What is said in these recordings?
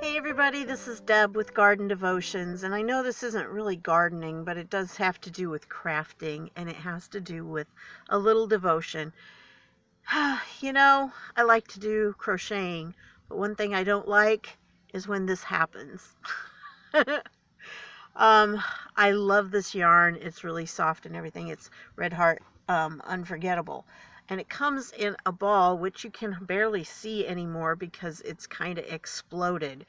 Hey everybody, this is Deb with Garden Devotions, and I know this isn't really gardening, but it does have to do with crafting, and it has to do with a little devotion. I like to do crocheting, but one thing I don't like is when this happens. um, I love this yarn. It's really soft and everything. It's Red Heart Unforgettable. And it comes in a ball, which you can barely see anymore because it's kind of exploded.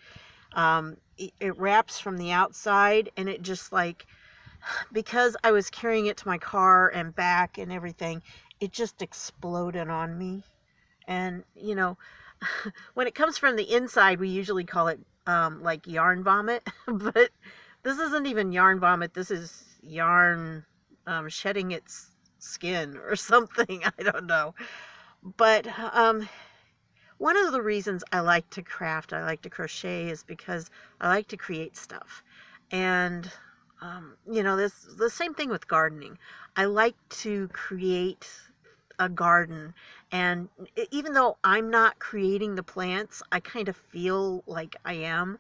It wraps from the outside, and it just because I was carrying it to my car and back and everything, it just exploded on me. And when it comes from the inside, we usually call it like yarn vomit, but this isn't even yarn vomit. This is yarn shedding its skin or something. I don't know. But one of the reasons I like to craft, I like to crochet, is because I like to create stuff. And, this the same thing with gardening. I like to create a garden. And even though I'm not creating the plants, I kind of feel like I am.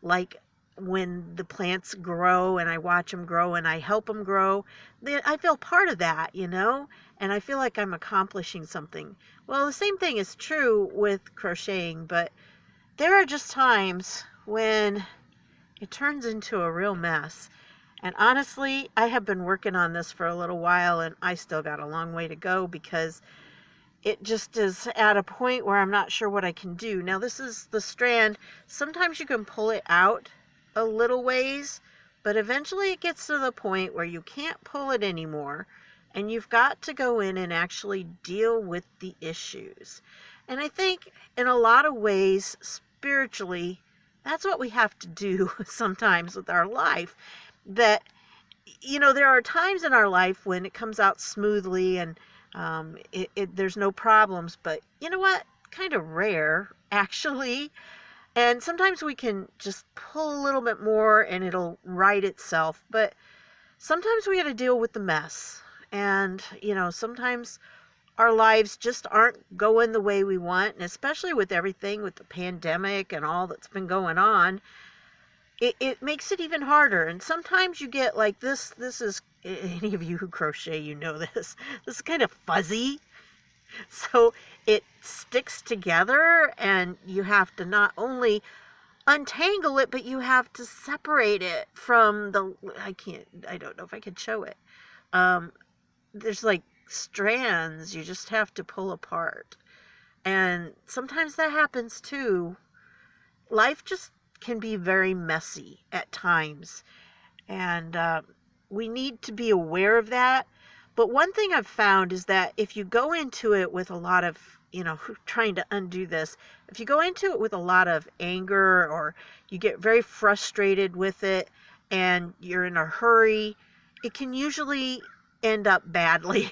Like when the plants grow and I watch them grow and I help them grow, then I feel part of that, and I feel like I'm accomplishing something. Well, the same thing is true with crocheting, but there are just times when it turns into a real mess. And honestly, I have been working on this for a little while, and I still got a long way to go because it just is at a point where I'm not sure what I can do. Now, this is the strand. Sometimes you can pull it out a little ways, but eventually it gets to the point where you can't pull it anymore, and you've got to go in and actually deal with the issues. And I think in a lot of ways, spiritually, that's what we have to do sometimes with our life. That, there are times in our life when it comes out smoothly and there's no problems, but you know what? Kind of rare, actually. And sometimes we can just pull a little bit more and it'll right itself. But sometimes we got to deal with the mess. And, sometimes our lives just aren't going the way we want. And especially with everything with the pandemic and all that's been going on, it makes it even harder. And sometimes you get like this. This is, any of you who crochet, this. This is kind of fuzzy. So it sticks together, and you have to not only untangle it, but you have to separate it from I don't know if I can show it. There's like strands you just have to pull apart. And sometimes that happens too. Life just can be very messy at times. And we need to be aware of that. But one thing I've found is that if you go into it with a lot of, trying to undo this, if you go into it with a lot of anger, or you get very frustrated with it and you're in a hurry, it can usually end up badly.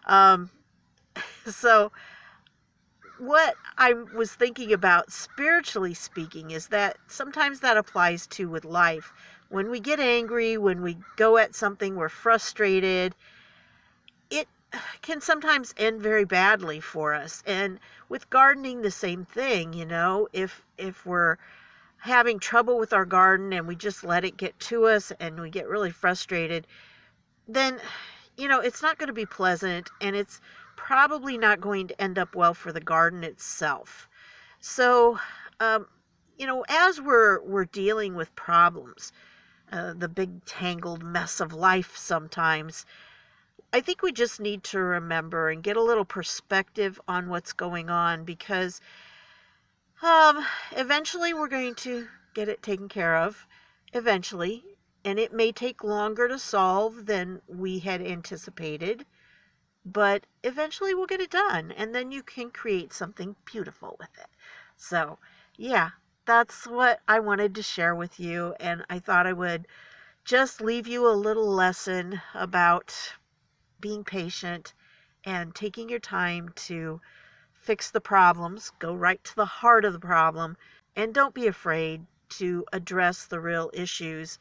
um, so what I was thinking about, spiritually speaking, is that sometimes that applies to with life. When we get angry, when we go at something, we're frustrated, it can sometimes end very badly for us. And with gardening, the same thing. If we're having trouble with our garden and we just let it get to us and we get really frustrated, then it's not going to be pleasant, and it's probably not going to end up well for the garden itself. So as we're dealing with problems, the big tangled mess of life sometimes, I think we just need to remember and get a little perspective on what's going on, because eventually we're going to get it taken care of, eventually, and it may take longer to solve than we had anticipated, but eventually we'll get it done, and then you can create something beautiful with it. So, yeah, that's what I wanted to share with you, and I thought I would just leave you a little lesson about being patient and taking your time to fix the problems. Go right to the heart of the problem, and don't be afraid to address the real issues,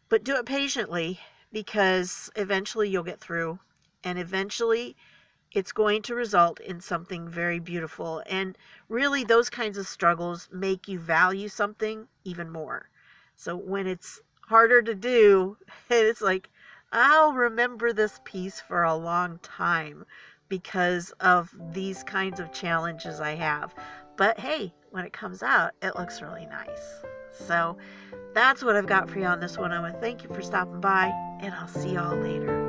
but do it patiently, because eventually you'll get through, and eventually it's going to result in something very beautiful. And really, those kinds of struggles make you value something even more. So when it's harder to do, it's like, I'll remember this piece for a long time because of these kinds of challenges I have. But hey, when it comes out, it looks really nice. So that's what I've got for you on this one. I want to thank you for stopping by, and I'll see y'all later.